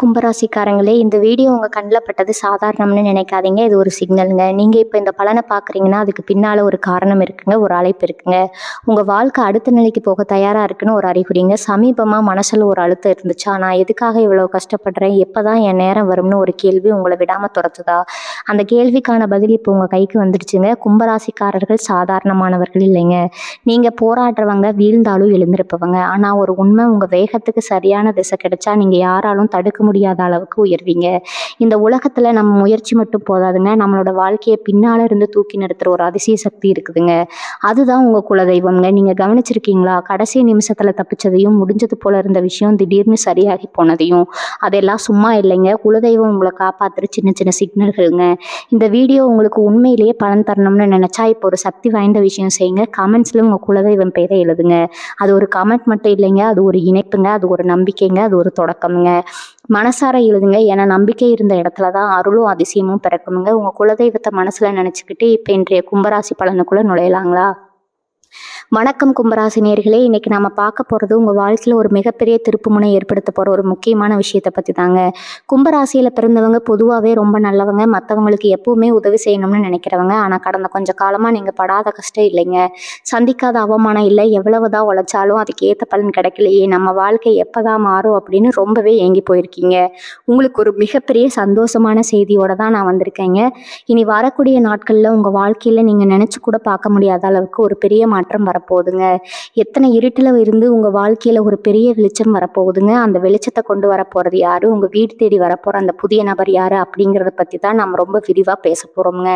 கும்பராசிக்காரங்களே, இந்த வீடியோ உங்க கண்ல பட்டது சாதாரணம்னு நினைக்காதீங்க. இது ஒரு சிக்னலுங்க. நீங்க இப்ப இந்த பலன பார்க்குறீங்கன்னா, அதுக்கு பின்னால ஒரு காரணம் இருக்குங்க. ஒரு அழைப்பு இருக்குங்க. உங்க வாழ்க்கை அடுத்த நிலைக்கு போக தயாரா இருக்குன்னு ஒரு அறிகுறிங்க. சமீபமா மனசுல ஒரு அழுத்தம் இருந்துச்சா? நான் எதுக்காக இவ்வளவு கஷ்டப்படுறேன்? எப்பதான் என் நேரம் வரும்னு ஒரு கேள்வி உங்கள விடாம தொரத்துதா? அந்த கேள்விக்கான பதில் இப்ப உங்க கைக்கு வந்துடுச்சுங்க. கும்பராசிக்காரர்கள் சாதாரணமானவர்கள் இல்லைங்க. நீங்க போராடுறவங்க, வீழ்ந்தாலும் எழுந்திருப்பவங்க. ஆனா ஒரு உண்மை, உங்க வேகத்துக்கு சரியான திசை கிடைச்சா நீங்க யாராலும் தடுக்க முடியாத அளவுக்கு உயர்வீங்க. இந்த உலகத்துல நம்ம முயற்சி மட்டும் போதாதுங்க. நம்மளோட வாழ்க்கையை பின்னால இருந்து தூக்கி நிறுத்துற ஒரு அதிசய சக்தி இருக்குதுங்க. அதுதான் உங்க குலதெய்வம்ங்க. நீங்க கவனிச்சிருக்கீங்களா? கடைசி நிமிஷத்துல தப்பிச்சதையும், முடிஞ்சது போல இருந்த விஷயம் திடீர்னு சரியாகி போனதையும். அதெல்லாம் சும்மா இல்லைங்க. குலதெய்வம் உங்களை காப்பாத்துற சின்ன சின்ன சிக்னல்கள்ங்க. இந்த வீடியோ உங்களுக்கு உண்மையிலேயே பலன் தரணும்னு நினைச்சா இப்போ ஒரு சக்தி வாய்ந்த விஷயம் செய்யுங்க. கமெண்ட்ஸ்ல உங்க குலதெய்வம் பேரை எழுதுங்க. அது ஒரு கமெண்ட் மட்டும் இல்லைங்க. அது ஒரு இணைப்புங்க. அது ஒரு நம்பிக்கைங்க. அது ஒரு தொடக்கம்ங்க. மனசார எழுதுங்க. ஏன்னா நம்பிக்கை இருந்த இடத்துலதான் அருளும் அதிசயமும் பிறக்குமுங்க. உங்க குலதெய்வத்தை மனசுல நினைச்சுக்கிட்டு இப்ப இன்றைய கும்பராசி பலனுக்குள்ள நுழையலாங்களா? வணக்கம் கும்பராசி நேயர்களே. இன்னைக்கு நாம பார்க்க போறது உங்க வாழ்க்கையில ஒரு மிகப்பெரிய திருப்புமுனை ஏற்படுத்த போற ஒரு முக்கியமான விஷயத்தை பத்தி தாங்க. கும்பராசியில பிறந்தவங்க பொதுவாவே ரொம்ப நல்லவங்க. மற்றவங்களுக்கு எப்பவுமே உதவி செய்யணும்னு நினைக்கிறவங்க. ஆனா கடந்த கொஞ்ச காலமா நீங்க படாத கஷ்டம் இல்லைங்க. சந்திக்காத அவமானம் இல்லை. எவ்வளவுதான் உழைச்சாலும் அதுக்கு ஏத்த பலன் கிடைக்கலையே, நம்ம வாழ்க்கை எப்பதான் மாறும் அப்படின்னு ரொம்பவே ஏங்கி போயிருக்கீங்க. உங்களுக்கு ஒரு மிகப்பெரிய சந்தோஷமான செய்தியோட தான் நான் வந்திருக்கேங்க. இனி வரக்கூடிய நாட்கள்ல உங்க வாழ்க்கையில நீங்க நினைச்சு கூட பார்க்க முடியாத அளவுக்கு ஒரு பெரிய மாற்றம் வரப்போகுதுங்க. எத்தனை இருட்டுல இருந்து உங்க வாழ்க்கையில ஒரு பெரிய வெளிச்சம் வரப்போகுதுங்க. அந்த வெளிச்சத்தை கொண்டு வரப்போறது யாரு? உங்க வீடு தேடி வரப்போற அந்த புதிய நபர் யாரு? அப்படிங்கிறத பத்தி தான் நம்ம ரொம்ப விரிவா பேச போறோம்ங்க.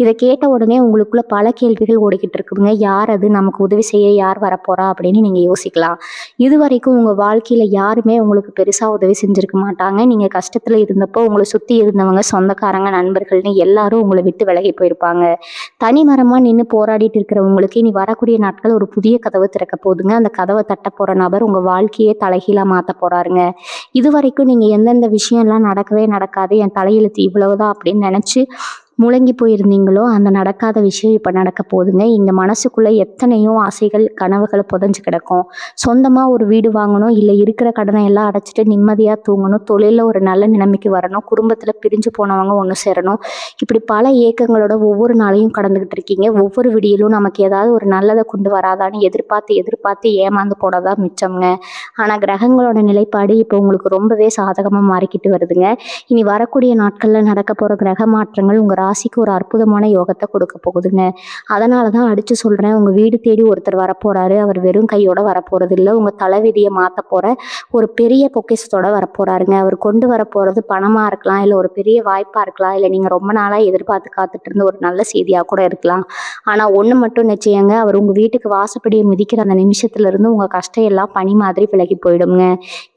இதை கேட்ட உடனே உங்களுக்குள்ள பல கேள்விகள் ஓடிக்கிட்டு இருக்குதுங்க. யார் அது? நமக்கு உதவி செய்ய யார் வரப்போறா அப்படின்னு நீங்க யோசிக்கலாம். இது வரைக்கும் உங்க வாழ்க்கையில யாருமே உங்களுக்கு பெருசா உதவி செஞ்சிருக்க மாட்டாங்க. நீங்க கஷ்டத்துல இருந்தப்போ உங்களை சுத்தி இருந்தவங்க, சொந்தக்காரங்க, நண்பர்கள்னு எல்லாரும் உங்களை விட்டு விலகி போயிருப்பாங்க. தனிமரமா நின்று போராடிட்டு இருக்கிறவங்களுக்கு இனி வரக்கூடிய நாட்கள் ஒரு புதிய கதவு திறக்க போகுதுங்க. அந்த கதவை தட்ட போற நபர் உங்க வாழ்க்கையே தலைகீழா மாத்த போறாருங்க. இது வரைக்கும் நீங்க எந்தெந்த விஷயம்லாம் நடக்கவே நடக்காது, என் தலையெழுத்து இவ்வளவுதான் அப்படின்னு நினைச்சு முழங்கி போயிருந்தீங்களோ, அந்த நடக்காத விஷயம் இப்ப நடக்க போகுதுங்க. இங்க மனசுக்குள்ள எத்தனையோ ஆசைகள், கனவுகள் புதைஞ்சு கிடக்கும். சொந்தமா ஒரு வீடு வாங்கணும், இல்ல இருக்கிற கடனை எல்லாம் அடைச்சிட்டு நிம்மதியா தூங்கணும், தொழில ஒரு நல்ல நிலைமைக்கு வரணும், குடும்பத்துல பிரிஞ்சு போனவங்க ஒண்ணு சேரணும். இப்படி பல ஏக்கங்களோட ஒவ்வொரு நாளையும் கடந்துகிட்டு இருக்கீங்க. ஒவ்வொரு விடியலும் நமக்கு ஏதாவது ஒரு நல்லதை கொண்டு வராதான்னு எதிர்பார்த்து எதிர்பார்த்து ஏமாந்து போனதான் மிச்சம்ங்க. ஆனா கிரகங்களோட நிலைப்பாடு இப்போ உங்களுக்கு ரொம்பவே சாதகமா மாறிக்கிட்டு வருதுங்க. இனி வரக்கூடிய நாட்கள்ல நடக்க போற கிரக மாற்றங்கள் உங்க ராசிக்கு ஒரு அற்புதமான யோகத்தை கொடுக்க போகுதுங்க. அதனாலதான் அடிச்சு சொல்றேன், உங்க வீடு தேடி ஒருத்தர் வரப்போறாரு. அவர் வெறும் கையோட வரப்போறது இல்லை, உங்க தலைவிதியை மாத்த போற ஒரு பெரிய பொக்கிஷத்தோட வரப்போறாருங்க. அவர் கொண்டு வரப்போறது பணமா இருக்கலாம், இல்ல ஒரு பெரிய வாய்ப்பா இருக்கலாம், இல்ல நீங்க ரொம்ப நாளா எதிர்பார்த்து காத்துட்டு இருந்த ஒரு நல்ல செய்தியா கூட இருக்கலாம். ஆனா ஒண்ணு மட்டும் நிச்சயங்க, அவர் உங்க வீட்டுக்கு வாசப்படியை மிதிக்கிற அந்த நிமிஷத்துல இருந்து உங்க கஷ்டம் எல்லாம் பனி மாதிரி விலகி போயிடுங்க.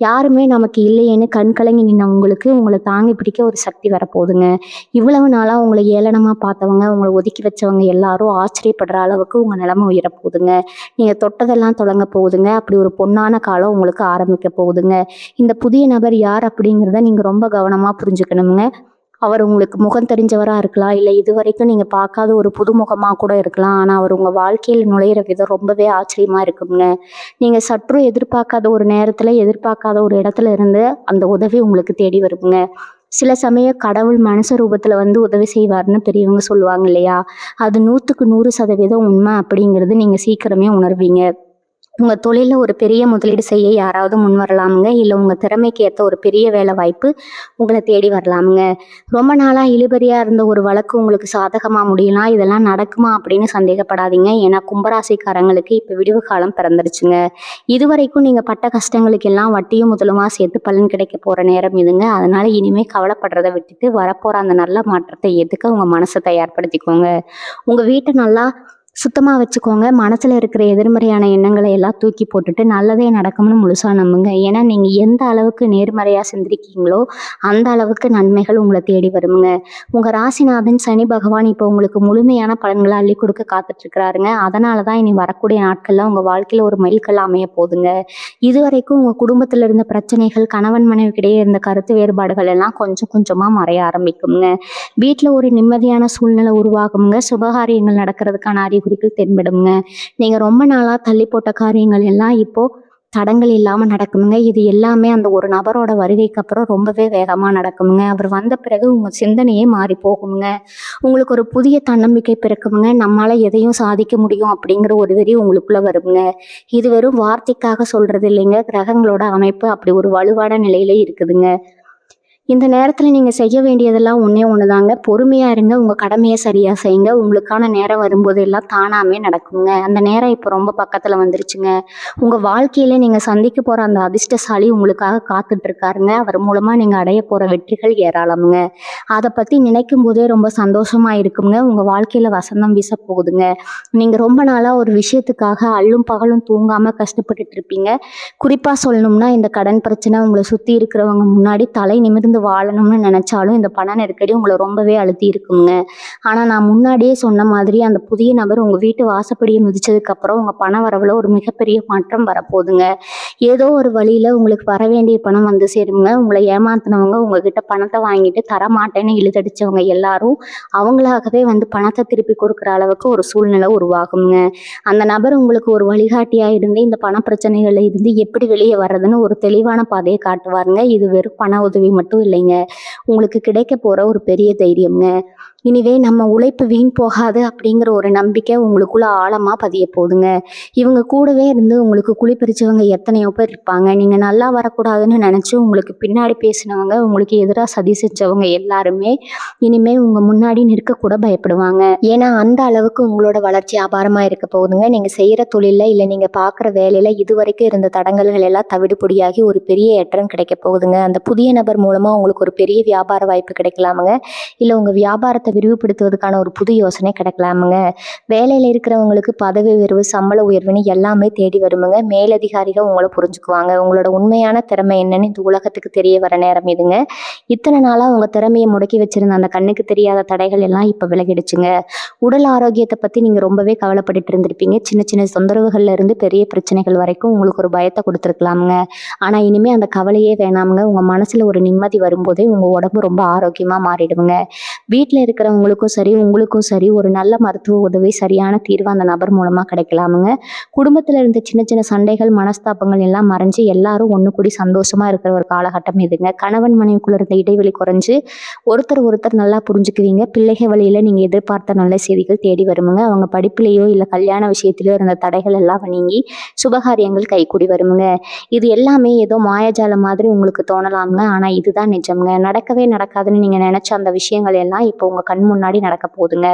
யாருமே நமக்கு இல்லையேன்னு கண் கலங்கி நின்ன உங்களுக்கு உங்களை தாங்கி பிடிக்க ஒரு சக்தி வரப்போகுதுங்க. இவ்வளவு நாளா உங்களை ஏளனமா பார்த்தவங்க, உங்களை ஒதுக்கி வச்சவங்க எல்லாரும் ஆச்சரியப்படுற அளவுக்கு உங்க நிலைமை உயர போகுதுங்க. நீங்க தொட்டதெல்லாம் தொடங்க போகுதுங்க. அப்படி ஒரு பொன்னான காலம் உங்களுக்கு ஆரம்பிக்க போகுதுங்க. இந்த புதிய நபர் யார் அப்படிங்கிறத நீங்க ரொம்ப கவனமா புரிஞ்சுக்கணுங்க. அவர் உங்களுக்கு முகம் தெரிஞ்சவரா இருக்கலாம், இல்லை இது வரைக்கும் நீங்க பார்க்காத ஒரு புதுமுகமா கூட இருக்கலாம். ஆனா அவர் உங்க வாழ்க்கையில நுழையிற விதம் ரொம்பவே ஆச்சரியமா இருக்குங்க. நீங்க சற்றும் எதிர்பார்க்காத ஒரு நேரத்துல, எதிர்பார்க்காத ஒரு இடத்துல இருந்து அந்த உதவி உங்களுக்கு தேடி வருங்க. சில சமயம் கடவுள் மனுஷ ரூபத்துல வந்து உதவி செய்வார்னு பெரியவங்க சொல்லுவாங்க இல்லையா? அது 100% உண்மை அப்படிங்கிறது நீங்க சீக்கிரமே உணர்வீங்க. உங்க தொழில ஒரு பெரிய முதலீடு செய்ய யாராவது முன் வரலாமுங்க. இல்ல உங்க திறமைக்கு ஏத்த ஒரு பெரிய வேலை வாய்ப்பு உங்களை தேடி வரலாமுங்க. ரொம்ப நாளா இழுபறியா இருந்த ஒரு வழக்கு உங்களுக்கு சாதகமா முடியலாம். இதெல்லாம் நடக்குமா அப்படின்னு சந்தேகப்படாதீங்க. ஏன்னா கும்பராசிக்காரங்களுக்கு இப்ப விடிவு காலம் பிறந்துருச்சுங்க. இதுவரைக்கும் நீங்க பட்ட கஷ்டங்களுக்கு எல்லாம் வட்டியும் முதலுமா சேர்த்து பலன் கிடைக்க போற நேரம் இதுங்க. அதனால இனிமே கவலைப்படுறதை விட்டுட்டு வரப்போற அந்த நல்ல மாற்றத்தை ஏத்துக்க உங்க மனசை தயார்படுத்திக்கோங்க. உங்க வீட்டை நல்லா சுத்தமா வச்சுக்கோங்க. மனசுல இருக்கிற எதிர்மறையான எண்ணங்களை எல்லாம் தூக்கி போட்டுட்டு நல்லதே நடக்கும்னு முழுசா நம்புங்க. ஏன்னா நீங்க எந்த அளவுக்கு நேர்மறையா சிந்திருக்கீங்களோ அந்த அளவுக்கு நன்மைகள் உங்களை தேடி வருங்க. உங்க ராசிநாதன் சனி பகவான் இப்போ உங்களுக்கு முழுமையான பலன்களை அள்ளி கொடுக்க காத்துட்டு இருக்கிறாருங்க. அதனாலதான் இனி வரக்கூடிய நாட்கள்ல உங்க வாழ்க்கையில ஒரு மைல்கல் அமைய போகுதுங்க. இதுவரைக்கும் உங்க குடும்பத்துல இருந்த பிரச்சனைகள், கணவன் மனைவிக்கிடையே இருந்த கருத்து வேறுபாடுகள் எல்லாம் கொஞ்சம் கொஞ்சமா மறைய ஆரம்பிக்குங்க. வீட்டுல ஒரு நிம்மதியான சூழ்நிலை உருவாகுங்க. சுபகாரியங்கள் நடக்கிறதுக்கான அறிகுறிகள் தென்படுங்க. நீங்க ரொம்ப நாளா தள்ளி போட்ட காரியங்கள் எல்லாம் இப்போ தடங்கள் இல்லாமல் நடக்குமுங்க. இது எல்லாமே அந்த ஒரு நபரோட வருகைக்கு அப்புறம் ரொம்பவே வேகமாக நடக்குமுங்க. அவர் வந்த பிறகு உங்கள் சிந்தனையே மாறி போகுங்க. உங்களுக்கு ஒரு புதிய தன்னம்பிக்கை பிறக்குமுங்க. நம்மளால் எதையும் சாதிக்க முடியும் அப்படிங்கிற ஒரு வெறி உங்களுக்குள்ளே வருங்க. இது வெறும் வார்த்தைக்காக சொல்கிறது இல்லைங்க. கிரகங்களோட அமைப்பு அப்படி ஒரு வலுவான நிலையில இருக்குதுங்க. இந்த நேரத்தில் நீங்கள் செய்ய வேண்டியதெல்லாம் ஒன்றே ஒன்று தாங்க. பொறுமையாக இருங்க. உங்கள் கடமையை சரியாக செய்யுங்க. உங்களுக்கான நேரம் வரும்போது எல்லாம் தானாகவே நடக்குங்க. அந்த நேரம் இப்போ ரொம்ப பக்கத்தில் வந்துருச்சுங்க. உங்கள் வாழ்க்கையில் நீங்கள் சந்திக்க போகிற அந்த அதிர்ஷ்டசாலி உங்களுக்காக காத்துட்ருக்காருங்க. அவர் மூலமாக நீங்கள் அடைய போகிற வெற்றிகள் ஏராளமுங்க. அதை பற்றி நினைக்கும் போதே ரொம்ப சந்தோஷமாக இருக்குங்க. உங்கள் வாழ்க்கையில் வசந்தம் வீச போகுதுங்க. நீங்கள் ரொம்ப நாளாக ஒரு விஷயத்துக்காக அல்லும் பகலும் தூங்காமல் கஷ்டப்பட்டுட்டு இருப்பீங்க. குறிப்பாக சொல்லணும்னா இந்த கடன் பிரச்சனை உங்களை சுற்றி இருக்கிறவங்க முன்னாடி தலை நிமிர்ந்து வாழணும்னு நினைச்சாலும் இந்த பண நெருக்கடி உங்களை ரொம்பவே அழுத்தி இருக்குங்க. ஆனால் நான் முன்னாடியே சொன்ன மாதிரி அந்த புதிய நபர் உங்கள் வீட்டு வாசப்படியை மிதிச்சதுக்கு அப்புறம் உங்கள் பண வரவில் ஒரு மிகப்பெரிய மாற்றம் வரப்போகுதுங்க. ஏதோ ஒரு வழியில் உங்களுக்கு வர வேண்டிய பணம் வந்து சேருங்க. உங்களை ஏமாத்தினவங்க உங்ககிட்ட பணத்தை வாங்கிட்டு தரமாட்டேன்னு இழுத்தடிச்சவங்க எல்லாரும் அவங்களாகவே வந்து பணத்தை திருப்பி கொடுக்குற அளவுக்கு ஒரு சூழ்நிலை உருவாகுங்க. அந்த நபர் உங்களுக்கு ஒரு வழிகாட்டியாக இருந்து இந்த பண பிரச்சனைகளில் இருந்து எப்படி வெளியே வர்றதுன்னு ஒரு தெளிவான பாதையை காட்டுவாருங்க. இது வெறும் பண உதவி மட்டும் இல்லைங்க, உங்களுக்கு கிடைக்க போற ஒரு பெரிய தைரியம்ங்க. இனிவே நம்ம உழைப்பு வீண் போகாது அப்படிங்கிற ஒரு நம்பிக்கை உங்களுக்குள்ள ஆழமா பதிய போகுதுங்க. இவங்க கூடவே இருந்து உங்களுக்கு குழி பறிச்சவங்க எத்தனையோ பேர் இருப்பாங்க. நீங்க நல்லா வரக்கூடாதுன்னு நினைச்சு உங்களுக்கு பின்னாடி பேசினவங்க, உங்களுக்கு எதிராக சதி செஞ்சவங்க எல்லாருமே இனிமே உங்க முன்னாடி நிற்க கூட பயப்படுவாங்க. ஏன்னா அந்த அளவுக்கு உங்களோட வளர்ச்சி அபாரமா இருக்க போகுதுங்க. நீங்க செய்யற தொழில இல்ல நீங்க பாக்குற வேலையில இதுவரைக்கும் இருந்த தடங்கல்கள் எல்லாம் தவிடுபொடியாகி ஒரு பெரிய ஏற்றம் கிடைக்க போகுதுங்க. அந்த புதிய நபர் மூலமா உங்களுக்கு ஒரு பெரிய வியாபார வாய்ப்பு கிடைக்கலாமுங்க. இல்ல உங்க வியாபாரத்தை விரிவுபடுத்துவதற்கான ஒரு புது யோசனை கிடைக்கலாமுங்க. வேலையில இருக்கிறவங்களுக்கு பதவி உயர்வு, சம்பள உயர்வுன்னு எல்லாமே தேடி வருமுங்க. மேலதிகாரிகள் உங்களை புரிஞ்சுக்குவாங்க. உங்களோட உண்மையான திறமை என்னன்னு இந்த உலகத்துக்கு தெரிய வர நேரம் இதுங்க. இத்தனை நாளா உங்க திறமையை முடக்கி வச்சிருந்த அந்த கண்ணுக்கு தெரியாத தடைகள் எல்லாம் இப்ப விலகிடுச்சுங்க. உடல் ஆரோக்கியத்தை பத்தி நீங்க ரொம்பவே கவலைப்பட்டுட்டு இருந்திருப்பீங்க. சின்ன சின்ன தொந்தரவுகள்ல இருந்து பெரிய பிரச்சனைகள் வரைக்கும் உங்களுக்கு ஒரு பயத்தை கொடுத்துருக்கலாமுங்க. ஆனா இனிமே அந்த கவலையே வேணாமுங்க. உங்க மனசுல ஒரு நிம்மதி வரும்போதே உங்க உடம்பு ரொம்ப ஆரோக்கியமா மாறிடுங்க. வீட்டில் இருக்கிறவங்களுக்கும் சரி உங்களுக்கும் சரி ஒரு நல்ல மருத்துவ உதவி சரியான தீர்வு அந்த நபர் மூலமா கிடைக்கலாமுங்க. குடும்பத்துல இருந்த சின்ன சின்ன சண்டைகள், மனஸ்தாபங்கள் எல்லாம் மறைஞ்சு எல்லாரும் ஒண்ணு கூடி சந்தோஷமா இருக்கிற ஒரு காலகட்டம் இதுங்க. கணவன் மனைவிக்குள்ள இருந்த இடைவெளி குறைஞ்சு ஒருத்தர் நல்லா புரிஞ்சுக்குவீங்க. பிள்ளைகள் வழியில நீங்க எதிர்பார்த்த நல்ல செய்திகள் தேடி வருமுங்க. அவங்க படிப்புலையோ இல்ல கல்யாண விஷயத்திலயோ இருந்த தடைகள் எல்லாம் நீங்கி சுபகாரியங்கள் கைகூடி வருமுங்க. இது எல்லாமே ஏதோ மாயாஜாலம் மாதிரி உங்களுக்கு தோணலாமுங்க. ஆனா இதுதான் நிஜம்ங்க. நடக்கவே நடக்காதுன்னு நீங்க நினைச்ச அந்த விஷயங்கள் எல்லாம் இப்போ உங்க கண் முன்னாடி நடக்க போகுதுங்க.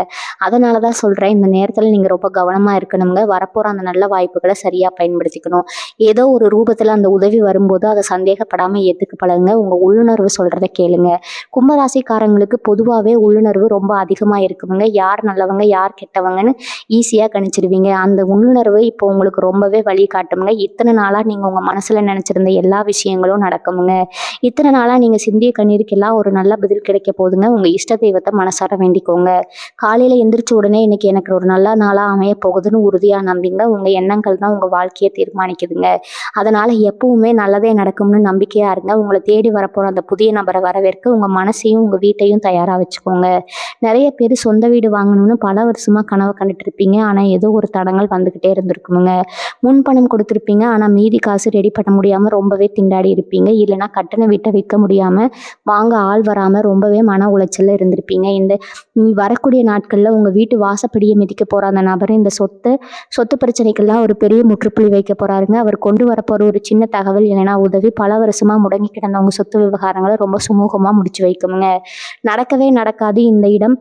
அதனாலதான் சொல்றேன், இந்த நேரத்துல நீங்க ரொம்ப கவனமா இருக்கணுங்க. வரப்போற அந்த நல்ல வாய்ப்புகளை சரியா பயன்படுத்திக்கணும். ஏதோ ஒரு ரூபத்துல அந்த உதவி வரும்போது அதை சந்தேகப்படாம ஏத்துக்க பழகுங்க. உங்க உள்ளுணர்வு சொல்றதை கேளுங்க. கும்பராசிக்காரங்களுக்கு பொதுவாகவே உள்ளுணர்வு ரொம்ப அதிகமா இருக்குங்க. யார் நல்லவங்க யார் கெட்டவங்கன்னு ஈஸியா கணிச்சிடுவீங்க. அந்த உள்ளுணர்வு இப்போ உங்களுக்கு ரொம்பவே வழி காட்டுமுங்க. இத்தனை நாளா நீங்க உங்க மனசுல நினைச்சிருந்த எல்லா விஷயங்களும் நடக்குமுங்க. இத்தனை நாளா நீங்க சிந்திய கண்ணீருக்கெல்லாம் ஒரு நல்ல பதில் கிடைக்க போகுதுங்க. உங்க இஷ்ட தெய்வத்தை மனசார வேண்டிக்கோங்க. காலையில எந்திரிச்ச உடனே இன்னைக்கு எனக்கு ஒரு நல்ல நாளா அமைய போகுதுன்னு உறுதியா நம்பிங்க. உங்க எண்ணங்கள் தான் உங்க வாழ்க்கையை தீர்மானிக்குதுங்க. அதனால எப்பவுமே நல்லதே நடக்கும்னு நம்பிக்கையா இருங்க. உங்களை தேடி வரப்போற அந்த புதிய நபரை வரவேற்க உங்க மனசையும் உங்க வீட்டையும் தயாரா வச்சுக்கோங்க. நிறைய பேர் சொந்த வீடு வாங்கணும்னு பல வருஷமா கனவு கண்டுட்டு இருப்பீங்க. ஆனா ஏதோ ஒரு தடங்கள் வந்துகிட்டே இருந்திருக்குமுங்க. முன்பணம் கொடுத்துருப்பீங்க. ஆனா மீதி காசு ரெடி பண்ண முடியாம ரொம்பவே திண்டாடி இருப்பீங்க. இல்லைன்னா கட்டண வீட்டை விற்க முடியாம வாங்க ஆள் வராம ரொம்பவே மன உளைச்சல்ல இருந்திருப்பீங்க. இந்த வரக்கூடிய நாட்கள்ல உங்க வீட்டு வாசப்படியை மிதிக்க போற அந்த நபர் இந்த சொத்து பிரச்சனைக்கெல்லாம் ஒரு பெரிய முற்றுப்புள்ளி வைக்க போறாருங்க. அவர் கொண்டு வரப்போற ஒரு சின்ன தகவல் இல்லைன்னா உதவி பல வருஷமா முடங்கி கிடந்த உங்க சொத்து விவகாரங்களை ரொம்ப சுமூகமா முடிச்சு வைக்குமுங்க. நடக்கவே நடக்காது இந்த இடம்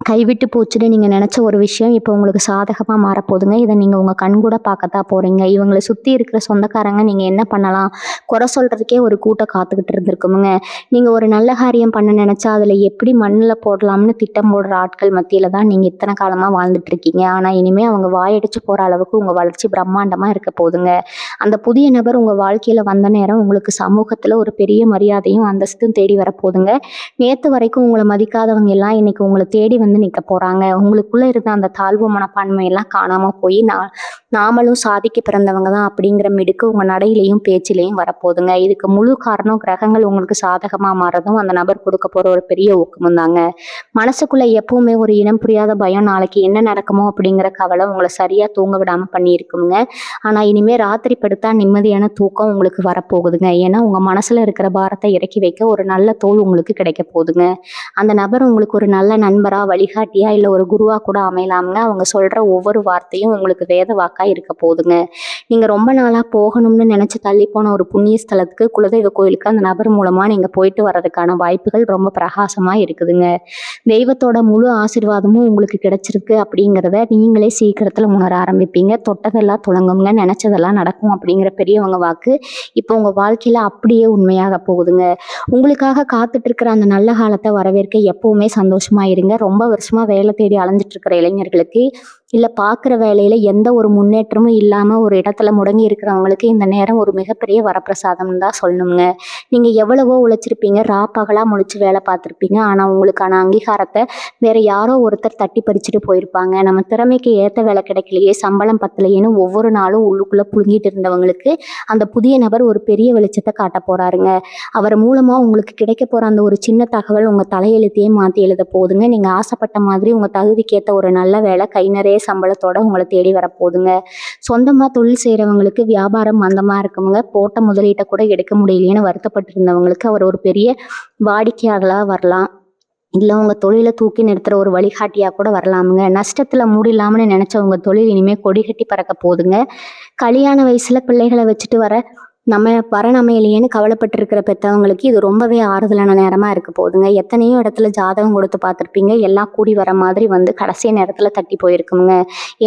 கைவிட்டு போச்சுன்னு நீங்கள் நினச்ச ஒரு விஷயம் இப்போ உங்களுக்கு சாதகமாக மாறப்போகுதுங்க. இதை நீங்கள் உங்கள் கண் கூட பார்க்கத்தான் போகிறீங்க. இவங்களை சுற்றி இருக்கிற சொந்தக்காரங்க நீங்கள் என்ன பண்ணலாம் குறை சொல்கிறதுக்கே ஒரு கூட்டம் காத்துக்கிட்டு இருந்திருக்குமுங்க. நீங்கள் ஒரு நல்ல காரியம் பண்ண நினச்சா அதில் எப்படி மண்ணில் போடலாம்னு திட்டம் போடுற ஆட்கள் மத்தியில் தான் நீங்கள் இத்தனை காலமாக வாழ்ந்துட்டுருக்கீங்க. ஆனால் இனிமேல் அவங்க வாயடிச்சு போகிற அளவுக்கு உங்கள் வளர்ச்சி பிரம்மாண்டமாக இருக்க போகுதுங்க. அந்த புதிய நபர் உங்கள் வாழ்க்கையில் வந்த நேரம் உங்களுக்கு சமூகத்தில் ஒரு பெரிய மரியாதையும் அந்தஸ்தும் தேடி வரப்போகுதுங்க. நேற்று வரைக்கும் உங்களை மதிக்காதவங்க எல்லாம் இன்னைக்கு உங்களை தேடி வந்து நிற்க போறாங்க. உங்களுக்குள்ள இருந்த அந்த தாழ்வு மனப்பான்மை எல்லாம் காணாம போய் நாமளும் சாதிக்க பிறந்தவங்க தான் அப்படிங்கிற மிடுக்கு உங்கள் நடையிலையும் பேச்சிலையும் வரப்போகுதுங்க. இதுக்கு முழு காரணம் கிரகங்கள் உங்களுக்கு சாதகமாக மாறதும் அந்த நபர் கொடுக்க போகிற ஒரு பெரிய ஊக்கமும் தாங்க. மனசுக்குள்ள எப்பவுமே ஒரு இனம் புரியாத பயம், நாளைக்கு என்ன நடக்குமோ அப்படிங்கிற கவலை உங்களை சரியாக தூங்க விடாமல் பண்ணியிருக்குங்க. ஆனால் இனிமேல் ராத்திரி படுத்தா நிம்மதியான தூக்கம் உங்களுக்கு வரப்போகுதுங்க. ஏன்னா உங்கள் மனசில் இருக்கிற பாரத்தை இறக்கி வைக்க ஒரு நல்ல தோள் உங்களுக்கு கிடைக்க போகுதுங்க. அந்த நபர் உங்களுக்கு ஒரு நல்ல நண்பரா, வழிகாட்டியா, இல்லை ஒரு குருவா கூட அமையலாமுங்க. அவங்க சொல்கிற ஒவ்வொரு வார்த்தையும் உங்களுக்கு வேத வாக்கா இருக்க போகுதுங்க. நீங்கள் ரொம்ப நாளாக போகணும்னு நினச்சி தள்ளி போன ஒரு புண்ணிய ஸ்தலத்துக்கு, குலதெய்வ கோயிலுக்கு அந்த நபர் மூலமாக நீங்கள் போயிட்டு வர்றதுக்கான வாய்ப்புகள் ரொம்ப பிரகாசமாக இருக்குதுங்க. தெய்வத்தோட முழு ஆசீர்வாதமும் உங்களுக்கு கிடைச்சிருக்கு அப்படிங்கிறத நீங்களே சீக்கிரத்தில் உணர ஆரம்பிப்பீங்க. தொட்டதெல்லாம் துலங்குங்க, நினச்சதெல்லாம் நடக்கும் அப்படிங்கிற பெரியவங்க வாக்கு இப்போ உங்கள் வாழ்க்கையில் அப்படியே உண்மையாக போகுதுங்க. உங்களுக்காக காத்துட்டு இருக்கிற அந்த நல்ல காலத்தை வரவேற்க எப்பவுமே சந்தோஷமா இருங்க. ரொம்ப வருஷமா வேலை தேடி அலைஞ்சிட்டு இருக்கிற இளைஞர்களுக்கு, இல்லை பார்க்குற வேலையில் எந்த ஒரு முன்னேற்றமும் இல்லாமல் ஒரு இடத்துல முடங்கி இருக்கிறவங்களுக்கு இந்த நேரம் ஒரு மிகப்பெரிய வரப்பிரசாதம்னு தான் சொல்லணுங்க. நீங்கள் எவ்வளவோ உழைச்சிருப்பீங்க, பகலாக முழிச்சு வேலை பார்த்துருப்பீங்க. ஆனால் உங்களுக்கான அங்கீகாரத்தை வேற யாரோ ஒருத்தர் தட்டி பறிச்சுட்டு போயிருப்பாங்க. நம்ம திறமைக்கு ஏற்ற வேலை கிடைக்கலையே, சம்பளம் பத்தலையேன்னு ஒவ்வொரு நாளும் உள்ளுக்குள்ளே புழுங்கிட்டு இருந்தவங்களுக்கு அந்த புதிய நபர் ஒரு பெரிய வெளிச்சத்தை காட்ட போகிறாருங்க. அவர் மூலமாக உங்களுக்கு கிடைக்க போகிற அந்த ஒரு சின்ன தகவல் உங்கள் தலையெழுத்தையே மாற்றி எழுத போகுதுங்க. நீங்கள் ஆசைப்பட்ட மாதிரி உங்கள் தகுதிக்கேற்ற ஒரு நல்ல வேலை கை நிறைய சம்பளத்தோட உங்களை தேடி வரப்போகுதுங்க. சொந்தமாக தொழில் செய்கிறவங்களுக்கு வியாபாரம் மந்தமாக இருக்குங்க. போட்ட முதலீட்டை கூட எடுக்க முடியலையேன்னு வருத்தப்பட்டு இருந்தவங்களுக்கு அவர் ஒரு பெரிய வாடிக்கையாளராக வரலாம். இல்லை உங்கள் தொழிலை தூக்கி நிறுத்துகிற ஒரு வழிகாட்டியாக கூட வரலாமுங்க. நஷ்டத்தில் மூடிடலாம்னு நினச்ச உங்கள் தொழில் இனிமேல் கொடி கட்டி பறக்க போகுதுங்க. கல்யாண வயசில் பிள்ளைகளை வச்சுட்டு வர நம்ம அமையலையேன்னு கவலைப்பட்டிருக்கிற பெற்றவங்களுக்கு இது ரொம்பவே ஆறுதலான நேரமாக இருக்க போகுதுங்க. எத்தனையோ இடத்துல ஜாதகம் கொடுத்து பார்த்துருப்பீங்க, எல்லாம் கூடி வர மாதிரி வந்து கடைசி நேரத்தில் தட்டி போயிருக்குங்க.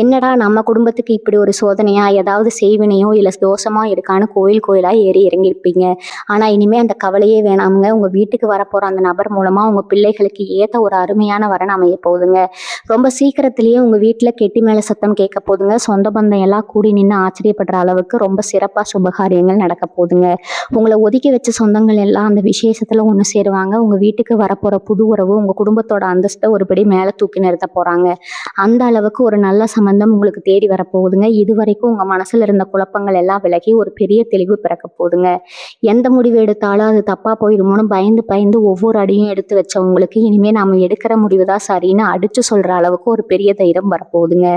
என்னடா நம்ம குடும்பத்துக்கு இப்படி ஒரு சோதனையா, ஏதாவது செய்வினையோ இல்லை தோஷமோ இருக்கான்னு கோயிலாக ஏறி இறங்கியிருப்பீங்க. ஆனால் இனிமேல் அந்த கவலையே வேணாமுங்க. உங்கள் வீட்டுக்கு வரப்போகிற அந்த நபர் மூலமாக உங்கள் பிள்ளைகளுக்கு ஏற்ற ஒரு அருமையான வரன் அமைய போகுதுங்க. ரொம்ப சீக்கிரத்திலேயே உங்கள் வீட்டில் கெட்டி மேலே சத்தம் கேட்க போகுதுங்க. சொந்த பந்தம் எல்லாம் கூடி நின்று ஆச்சரியப்படுற அளவுக்கு ரொம்ப சிறப்பாக சுபகாரியங்கள் நடக்க போகுதுங்க. உங்களை ஒதுக்கி வச்ச சொந்தங்கள் எல்லாம் அந்த விசேஷத்துல ஒன்று சேருவாங்க. உங்க வீட்டுக்கு வரப்போற புது உறவு உங்க குடும்பத்தோட அந்தஸ்தை ஒருபடி மேல தூக்கி நிறுத்த போறாங்க. அந்த அளவுக்கு ஒரு நல்ல சம்பந்தம் உங்களுக்கு தேடி வரப்போகுதுங்க. இது வரைக்கும் உங்க மனசுல இருந்த குழப்பங்கள் எல்லாம் விலகி ஒரு பெரிய தெளிவு பிறக்க போகுதுங்க. எந்த முடிவு எடுத்தாலும் அது தப்பா போயிடுமோன்னு பயந்து ஒவ்வொரு அடியும் எடுத்து வச்சவங்களுக்கு இனிமே நாம எடுக்கிற முடிவு தான் சரின்னு அடிச்சு சொல்ற அளவுக்கு ஒரு பெரிய தைரியம் வரப்போகுதுங்க.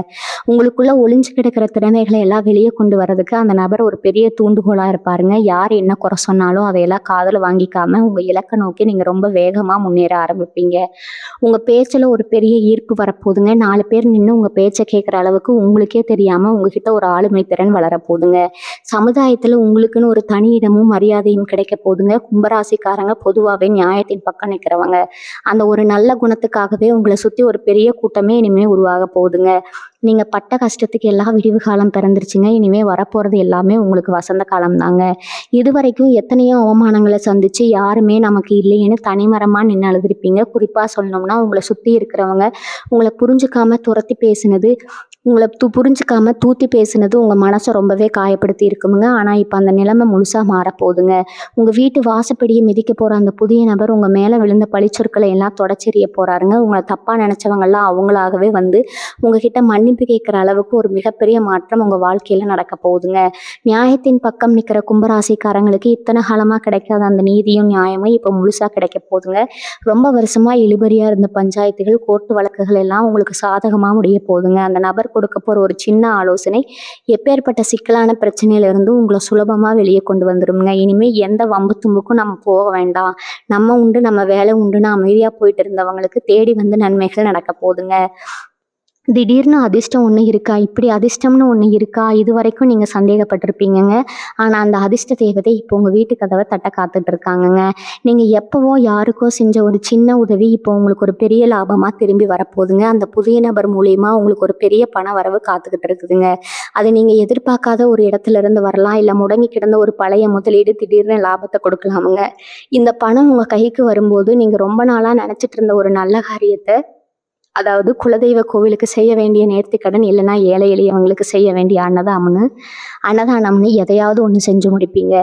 உங்களுக்குள்ள ஒளிஞ்சு கிடக்கிற திறமைகளை எல்லாம் வெளியே கொண்டு வர்றதுக்கு அந்த நபர் ஒரு பெரிய தூண்டுகோலா இருப்பாருங்க. யார் என்ன குறை சொன்னாலும் அதையெல்லாம் காதில் வாங்கிக்காம உங்க இலக்கை நோக்கி நீங்க ரொம்ப வேகமா முன்னேற ஆரம்பிப்பீங்க. உங்க பேச்சுல ஒரு பெரிய ஈர்ப்பு வரப்போகுதுங்க. 4 பேர் நின்று உங்க பேச்சை கேட்குற அளவுக்கு உங்களுக்கே தெரியாம உங்ககிட்ட ஒரு ஆளுமை திறன் வளரப்போகுதுங்க. சமுதாயத்துல உங்களுக்குன்னு ஒரு தனி இடமும் மரியாதையும் கிடைக்க போகுதுங்க. கும்பராசிக்காரங்க பொதுவாகவே நியாயத்தின் பக்கம் நிற்கிறவங்க. அந்த ஒரு நல்ல குணத்துக்காகவே உங்களை சுற்றி ஒரு பெரிய கூட்டமே இனிமேல் உருவாக போகுதுங்க. நீங்க பட்ட கஷ்டத்துக்கு எல்லாம் விடிவு காலம் பிறந்துருச்சுங்க. இனிமே வரப்போறது எல்லாமே உங்களுக்கு வசந்த காலம் தாங்க. இதுவரைக்கும் எத்தனையோ அவமானங்களை சந்திச்சு யாருமே நமக்கு இல்லையேன்னு தனிமரமா நின்று அழுதுருப்பீங்க. குறிப்பா சொல்லணும்னா உங்களை சுத்தி இருக்கிறவங்க உங்களை புரிஞ்சுக்காம துரத்தி பேசினது, உங்களை புரிஞ்சுக்காம தூத்தி பேசினது உங்க மனசை ரொம்பவே காயப்படுத்தி இருக்குமுங்க. ஆனா இப்ப அந்த நிலைமை முழுசா மாறப்போகுதுங்க. உங்க வீட்டு வாசப்படியை மிதிக்க போற அந்த புதிய நபர் உங்க மேல விழுந்த பழிச்சொற்களை எல்லாம் தொடச்செறிய போறாருங்க. உங்களை தப்பா நினைச்சவங்க எல்லாம் அவங்களாகவே வந்து உங்ககிட்ட மன்னிப்பு கேட்கிற அளவுக்கு ஒரு மிகப்பெரிய மாற்றம் உங்க வாழ்க்கையில நடக்க போகுதுங்க. நியாயத்தின் பக்கம் நிற்கிற கும்பராசிக்காரங்களுக்கு இத்தனை காலமா கிடைக்காத அந்த நீதியும் நியாயமும் இப்ப முழுசா கிடைக்க போகுதுங்க. ரொம்ப வருஷமா இழுபறியா இருந்த பஞ்சாயத்துகள், கோர்ட்டு வழக்குகள் எல்லாம் உங்களுக்கு சாதகமா முடிய போகுதுங்க. அந்த நபர் கொடுக்க போற ஒரு சின்ன ஆலோசனை எப்பேற்பட்ட சிக்கலான பிரச்சனையில இருந்து உங்களை சுலபமா வெளியே கொண்டு வந்துருங்க. இனிமே எந்த வம்பு தும்புக்கும் நம்ம போக வேண்டாம், நம்ம உண்டு நம்ம வேலை உண்டுன்னு அமைதியா போயிட்டு இருந்தவங்களுக்கு தேடி வந்து நன்மைகள் நடக்க போகுதுங்க. திடீர்னு அதிர்ஷ்டம் ஒன்று இருக்கா, இப்படி அதிர்ஷ்டம்னு ஒன்று இருக்கா, இது வரைக்கும் நீங்கள் சந்தேகப்பட்டிருப்பீங்கங்க. ஆனால் அந்த அதிர்ஷ்ட தேவதை இப்போ உங்கள் வீட்டு கதவை தட்ட காத்துட்டு இருக்காங்கங்க. நீங்கள் எப்போவோ யாருக்கோ செஞ்ச ஒரு சின்ன உதவி இப்போ உங்களுக்கு ஒரு பெரிய லாபமாக திரும்பி வரப்போகுதுங்க. அந்த புதிய நபர் மூலியமாக உங்களுக்கு ஒரு பெரிய பண வரவு காத்துக்கிட்டு இருக்குதுங்க. அது நீங்கள் எதிர்பார்க்காத ஒரு இடத்துல இருந்து வரலாம், இல்லை முடங்கி கிடந்த ஒரு பழைய முதலீடு திடீர்னு லாபத்தை கொடுக்கலாமுங்க. இந்த பணம் உங்கள் கைக்கு வரும்போது நீங்கள் ரொம்ப நாளாக நினச்சிட்டு இருந்த ஒரு நல்ல காரியத்தை அதாவது குலதெய்வ கோவிலுக்கு செய்ய வேண்டிய நேர்த்திக்கடன், இல்லைன்னா ஏழை எளியவங்களுக்கு செய்ய வேண்டிய அன்னதானம்னு எதையாவது ஒன்று செஞ்சு முடிப்பீங்க.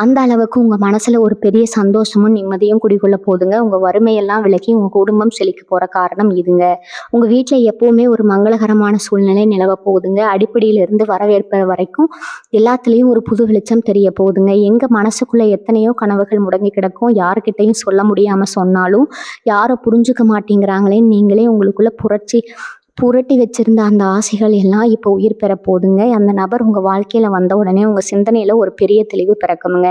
அந்த அளவுக்கு உங்கள் மனசில் ஒரு பெரிய சந்தோஷமும் நிம்மதியும் குடிகொள்ள போதுங்க. உங்கள் வறுமையெல்லாம் விலக்கி உங்கள் குடும்பம் செழிக்க போகிற காரணம் இதுங்க. உங்கள் வீட்டில் எப்போவுமே ஒரு மங்களகரமான சூழ்நிலை நிலவ போகுதுங்க. அடிப்படையிலிருந்து வரவேற்பு வரைக்கும் எல்லாத்துலேயும் ஒரு புது வெளிச்சம் தெரிய போகுதுங்க. எங்கள் மனசுக்குள்ளே எத்தனையோ கனவுகள் முடங்கி கிடக்கும். யாருக்கிட்டையும் சொல்ல முடியாமல் சொன்னாலும் யாரை புரிஞ்சுக்க மாட்டேங்கிறாங்களேன்னு நீங்களே உங்களுக்குள்ள புரட்டி வச்சிருந்த அந்த ஆசைகள் எல்லாம் இப்போ உயிர் பெற போகுதுங்க. அந்த நபர் உங்கள் வாழ்க்கையில் வந்த உடனே உங்கள் சிந்தனையில் ஒரு பெரிய தெளிவு பிறக்குங்க.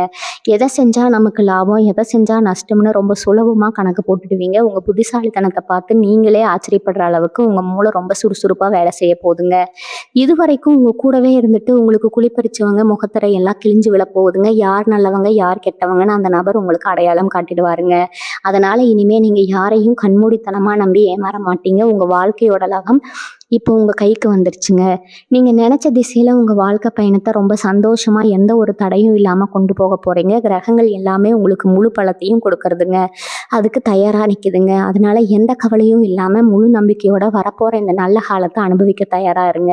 எதை செஞ்சால் நமக்கு லாபம், எதை செஞ்சால் நஷ்டம்னு ரொம்ப சுலபமாக கணக்கு போட்டுடுவீங்க. உங்கள் புத்திசாலித்தனத்தை பார்த்து நீங்களே ஆச்சரியப்படுற அளவுக்கு உங்கள் மூளை ரொம்ப சுறுசுறுப்பாக வேலை செய்ய போகுதுங்க. இது வரைக்கும் உங்கள் கூடவே இருந்துட்டு உங்களுக்கு குளிப்பறிச்சவங்க முகத்திரை எல்லாம் கிழிஞ்சு விழ போகுதுங்க. யார் நல்லவங்க யார் கெட்டவங்கன்னு அந்த நபர் உங்களுக்கு அடையாளம் காட்டிடுவாருங்க. அதனால் இனிமேல் நீங்கள் யாரையும் கண்மூடித்தனமாக நம்பி ஏமாற மாட்டீங்க. உங்கள் வாழ்க்கையோட லாபம் இப்போ உங்கள் கைக்கு வந்துருச்சுங்க. நீங்கள் நினச்ச திசையில் உங்கள் வாழ்க்கை பயணத்தை ரொம்ப சந்தோஷமாக எந்த ஒரு தடையும் இல்லாமல் கொண்டு போக போகிறீங்க. கிரகங்கள் எல்லாமே உங்களுக்கு முழு பலத்தையும் கொடுக்கறதுங்க. அதுக்கு தயாராக நிற்குதுங்க. அதனால எந்த கவலையும் இல்லாமல் முழு நம்பிக்கையோட வரப்போகிற இந்த நல்ல காலத்தை அனுபவிக்க தயாராக இருங்க.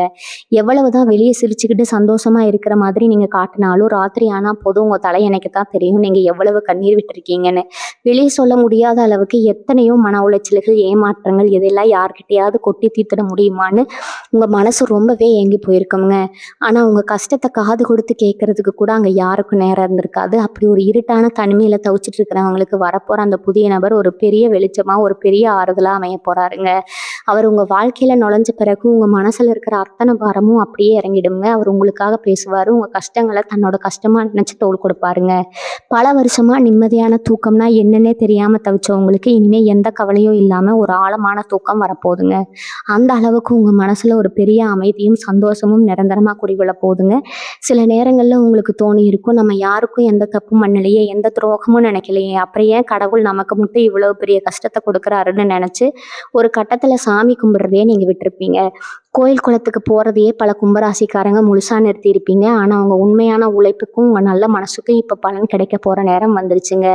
எவ்வளவுதான் வெளியே சிரிச்சுக்கிட்டு சந்தோஷமாக இருக்கிற மாதிரி நீங்கள் காட்டினாலும் ராத்திரி ஆனால் போதும் உங்கள் தலையணைக்கு தான் தெரியும் நீங்கள் எவ்வளவு கண்ணீர் விட்டுருக்கீங்கன்னு. வெளியே சொல்ல முடியாத அளவுக்கு எத்தனையோ மன உளைச்சல்கள், ஏமாற்றங்கள் இதெல்லாம் யார்கிட்டையாவது கொட்டி தீர்த்திட முடியுமான்னு உங்கள் மனசு ரொம்பவே ஏங்கி போயிருக்குங்க. ஆனால் உங்கள் கஷ்டத்தை காது கொடுத்து கேட்கறதுக்கு கூட அங்கே யாருக்கும் நேரம் இருந்திருக்காது. அப்படி ஒரு இருட்டான தனிமையில் தவிச்சிட்டு இருக்கிறவங்களுக்கு வரப்போகிற அந்த புதிய நபர் ஒரு பெரிய வெளிச்சமாக ஒரு பெரிய ஆறுதலாக அமைய போகிறாருங்க. அவர் உங்கள் வாழ்க்கையில் நுழைஞ்ச பிறகு உங்கள் மனசில் இருக்கிற அத்தனை பாரமும் அப்படியே இறங்கிடுங்க. அவர் உங்களுக்காக பேசுவார். உங்கள் கஷ்டங்களை தன்னோட கஷ்டமாக நினச்சி தோள் கொடுப்பாருங்க. பல வருஷமாக நிம்மதியான தூக்கம்னா என்னன்னே தெரியாமல் தவிச்சவங்களுக்கு இனிமேல் எந்த கவலையும் இல்லாமல் ஒரு ஆழமான தூக்கம் வரப்போகுதுங்க. அந்த அளவுக்கு உங்கள் மனசில் ஒரு பெரிய அமைதியும் சந்தோஷமும் நிரந்தரமாக குடிகொள்ள போகுதுங்க. சில நேரங்களில் உங்களுக்கு தோணி இருக்கும், நம்ம யாருக்கும் எந்த தப்பும் பண்ணலையே, எந்த துரோகமும் நினைக்கலையே, அப்புறம் ஏன் கடவுள் நமக்கு மட்டும் இவ்வளோ பெரிய கஷ்டத்தை கொடுக்குறாருன்னு நினச்சி ஒரு கட்டத்தில் சாமி கும்பிட்றதையே நீங்கள் விட்டுருப்பீங்க. கோயில் குளத்துக்கு போகிறதையே பல கும்பராசிக்காரங்க முழுசாக நிறுத்தி இருப்பீங்க. ஆனால் அவங்க உண்மையான உழைப்புக்கும் உங்கள் நல்ல மனசுக்கும் இப்போ பலன் கிடைக்க போகிற நேரம் வந்துருச்சுங்க.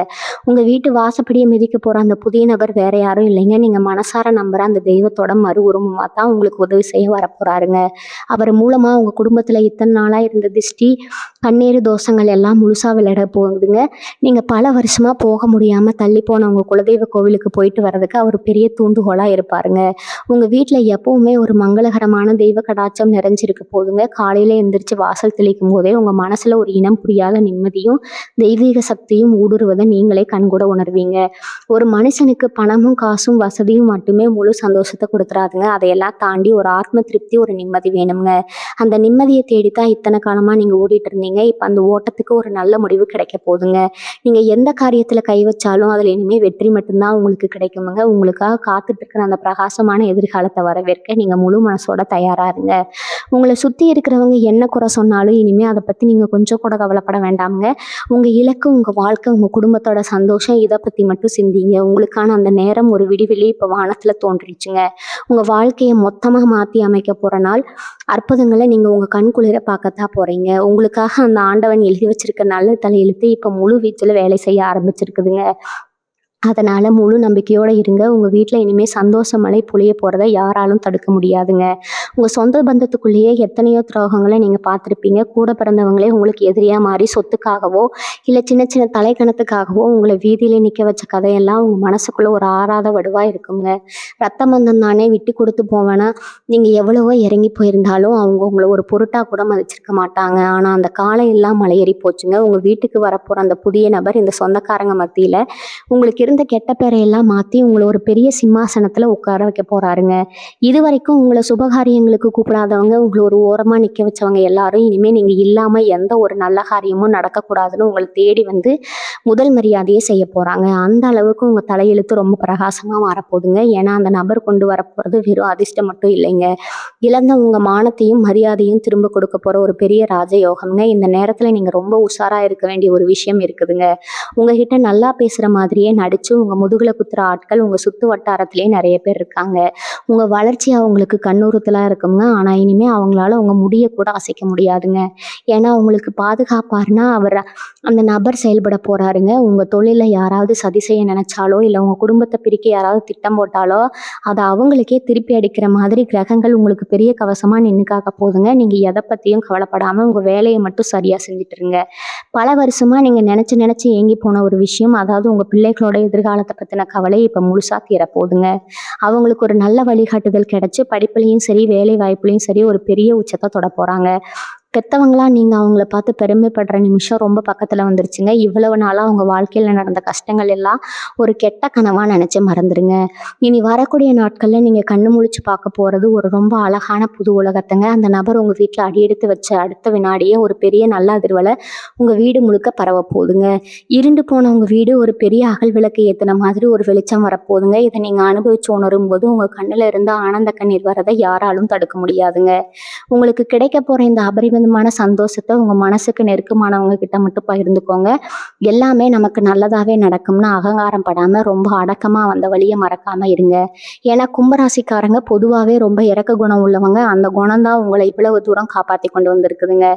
உங்கள் வீட்டு வாசப்படியை மிதிக்க போகிற அந்த புதிய நபர் வேறு யாரும் இல்லைங்க. நீங்கள் மனசார நம்புகிற அந்த தெய்வத்தோட மறு உருவமாக தான் உங்களுக்கு உதவி செய்ய வரப்போகிறாருங்க. அவர் மூலமாக உங்கள் குடும்பத்தில் இத்தனை நாளாக இருந்த திஷ்டி, கண்ணீர், தோஷங்கள் எல்லாம் முழுசாக விளையாட போகுதுங்க. நீங்கள் பல வருஷமாக போக முடியாமல் தள்ளி போன உங்கள் குலதெய்வ கோவிலுக்கு போயிட்டு வர்றதுக்கு அவர் பெரிய தூண்டுகோலாக இருப்பாருங்க. உங்கள் வீட்டில் எப்பவுமே ஒரு மங்களகரமான தெய்வ கடாட்சம் நிறைஞ்சிருக்க போதுங்க. காலையில் எந்திரிச்சு வாசல் தெளிக்கும் போதே உங்கள் மனசில் ஒரு இனம் புரியாத நிம்மதியும் தெய்வீக சக்தியும் ஊடுருவதை நீங்களே கண்கூட உணர்வீங்க. ஒரு மனுஷனுக்கு பணமும் காசும் வசதியும் மட்டுமே முழு சந்தோஷத்தை கொடுத்துறாதுங்க. அதையெல்லாம் தாண்டி ஒரு ஆத்ம திருப்தி, ஒரு நிம்மதி வேணுங்க. அந்த நிம்மதியை தேடித்தான் இத்தனை காலமாக நீங்கள் ஓடிட்டு இருந்தீங்க. இப்போ அந்த ஓட்டத்துக்கு ஒரு நல்ல முடிவு கிடைக்க போதுங்க. நீங்கள் எந்த காரியத்தில் கை வச்சாலும் அதில் இனிமேல் வெற்றி மட்டும்தான் உங்களுக்கு கிடைக்குமுங்க. உங்களுக்காக காத்துட்டு இருக்கிற அந்த பிரகாசமான எதிர்காலத்தை வரவேற்க நீங்கள் முழு மனசோட தயாராக இருங்க. உங்களை சுற்றி இருக்கிறவங்க என்ன குறை சொன்னாலும் இனிமேல் அதை பற்றி நீங்கள் கொஞ்சம் கூட கவலைப்பட வேண்டாமுங்க. உங்கள் இலக்கு, உங்கள் வாழ்க்கை, உங்கள் குடும்பத்தோட சந்தோஷம், இதை பற்றி மட்டும் சிந்திங்க. உங்களுக்கான அந்த நேரம் ஒரு விடிவெளி இப்போ வானத்தில் தோன்றிடுச்சுங்க. உங்கள் வாழ்க்கையை மொத்தமாக மாற்றி அமைக்க போகிற நாள். அற்புதங்களை நீங்கள் உங்கள் கண் குளிர பார்க்கத்தான் போகிறீங்க. உங்களுக்காக அந்த ஆண்டவன் எழுதி வச்சிருக்க நல்ல தலையெழுத்து இப்போ முழு வீச்சில் வேலை செய்ய ஆரம்பிச்சிருக்குதுங்க. அதனால் முழு நம்பிக்கையோடு இருங்க. உங்கள் வீட்டில் இனிமேல் சந்தோஷ மழை பொழிய போகிறத யாராலும் தடுக்க முடியாதுங்க. உங்கள் சொந்த பந்தத்துக்குள்ளேயே எத்தனையோ துரோகங்களை நீங்கள் பார்த்துருப்பீங்க. கூட பிறந்தவங்களே உங்களுக்கு எதிரியாக மாறி சொத்துக்காகவோ இல்லை சின்ன சின்ன தலைக்கணத்துக்காகவோ உங்களை வீதியிலே நிற்க வச்ச கதையெல்லாம் உங்கள் மனசுக்குள்ளே ஒரு ஆறாத வடுவாக இருக்குங்க. ரத்த பந்தம் தானே, விட்டு கொடுத்து போவேன்னா நீங்கள் எவ்வளவோ இறங்கி போயிருந்தாலும் அவங்க உங்களை ஒரு பொருட்டாக கூட மதிச்சிருக்க மாட்டாங்க. ஆனால் அந்த காலம் எல்லாம் மலையேறி போச்சுங்க. உங்கள் வீட்டுக்கு வரப்போகிற அந்த புதிய நபர் இந்த சொந்தக்காரங்க மத்தியில் உங்களுக்கு இருந்த கெட்ட பேரையெல்லாம் மாற்றி உங்களை ஒரு பெரிய சிம்மாசனத்தில் உட்கார வைக்க போகிறாருங்க. இது வரைக்கும் உங்களை சுபகாரியங்களுக்கு கூப்பிடாதவங்க, உங்களை ஒரு ஓரமாக நிற்க வச்சவங்க எல்லாரும் இனிமேல் நீங்கள் இல்லாமல் எந்த ஒரு நல்ல காரியமும் நடக்கக்கூடாதுன்னு உங்களை தேடி வந்து முதல் மரியாதையை செய்ய போகிறாங்க. அந்த அளவுக்கு உங்கள் தலையெழுத்து ரொம்ப பிரகாசமாக மாறப்போகுதுங்க. ஏன்னா அந்த நபர் கொண்டு வரப்போகிறது வெறும் அதிர்ஷ்டம் மட்டும் இல்லைங்க, இழந்த உங்கள் மானத்தையும் மரியாதையும் திரும்ப கொடுக்க போகிற ஒரு பெரிய ராஜயோகம்ங்க. இந்த நேரத்தில் நீங்கள் ரொம்ப உஷாராக இருக்க வேண்டிய ஒரு விஷயம் இருக்குதுங்க. உங்ககிட்ட நல்லா பேசுகிற மாதிரியே நடிச்சு உங்கள் முதுகில் குத்துற ஆட்கள் உங்கள் சுற்று வட்டாரத்திலே நிறைய பேர் இருக்காங்க. உங்கள் வளர்ச்சி அவங்களுக்கு கண்ணூரத்தலாக இருக்குங்க. ஆனால் இனிமேல் அவங்களால உங்கள் முடியை கூட அசைக்க முடியாதுங்க. ஏன்னா உங்களுக்கு பாதுகாப்பாருன்னா அந்த நபர் செயல்பட போகிறாருங்க. உங்கள் தொழிலில் யாராவது சதி செய்ய நினச்சாலோ இல்லை உங்கள் குடும்பத்தை பிரிக்க யாராவது திட்டம் போட்டாலோ அதை அவங்களுக்கே திருப்பி அடிக்கிற மாதிரி கிரகங்கள் உங்களுக்கு பெரிய கவசமாக நின்று காக்க போகுதுங்க. நீங்கள் எதை பற்றியும் கவலைப்படாமல் உங்கள் வேலையை மட்டும் சரியாக செஞ்சுட்டு இருங்க. பல வருஷமாக நீங்கள் நினச்சி ஏங்கி போன ஒரு விஷயம், அதாவது உங்கள் பிள்ளைகளோட எதிர்காலத்தை பற்றின கவலை இப்போ முழுசாக தீரப்போகுதுங்க. அவங்களுக்கு ஒரு நல்ல வழிகாட்டுதல் கிடைச்சி படிப்புலையும் சரி வேலை வாய்ப்புலையும் சரி ஒரு பெரிய உச்சத்தை தொட போகிறாங்க. பெற்றவங்களா நீங்கள் அவங்கள பார்த்து பெருமைப்படுற நிமிஷம் ரொம்ப பக்கத்தில் வந்துருச்சுங்க. இவ்வளவு நாளாக அவங்க வாழ்க்கையில் நடந்த கஷ்டங்கள் எல்லாம் ஒரு கெட்ட கனவாக நினச்சி மறந்துடுங்க. இனி வரக்கூடிய நாட்களில் நீங்கள் கண்ணு முழிச்சு பார்க்க போகிறது ஒரு ரொம்ப அழகான புது உலகத்தைங்க. அந்த நபர் உங்கள் வீட்டில் அடியெடுத்து வச்ச அடுத்த வினாடியே ஒரு பெரிய நல்ல அதிர்வலை உங்கள் வீடு முழுக்க பரவ போகுதுங்க. இருண்டு போன உங்கள் வீடு ஒரு பெரிய அகல் விளக்கு ஏற்றின மாதிரி ஒரு வெளிச்சம் வரப்போகுதுங்க. இதை நீங்கள் அனுபவிச்சு உணரும் போது உங்கள் கண்ணில் இருந்து ஆனந்த கண்ணீர் வரதை யாராலும் தடுக்க முடியாதுங்க. உங்களுக்கு கிடைக்க போகிற இந்த அபரிமிதமான சந்தோஷத்தை உங்கள் மனசுக்கு நெருக்கமானவங்க கிட்ட மட்டும் பகிர்ந்துக்கோங்க. எல்லாமே நமக்கு நல்லதாகவே நடக்கும்னு அகங்காரம் படாமல் ரொம்ப அடக்கமாக வந்த வழியை மறக்காமல் இருங்க. ஏன்னா கும்பராசிக்காரங்க பொதுவாகவே ரொம்ப இறக்க குணம் உள்ளவங்க. அந்த குணம்தான் உங்களை இவ்வளவு தூரம் காப்பாற்றி கொண்டு வந்திருக்குதுங்க.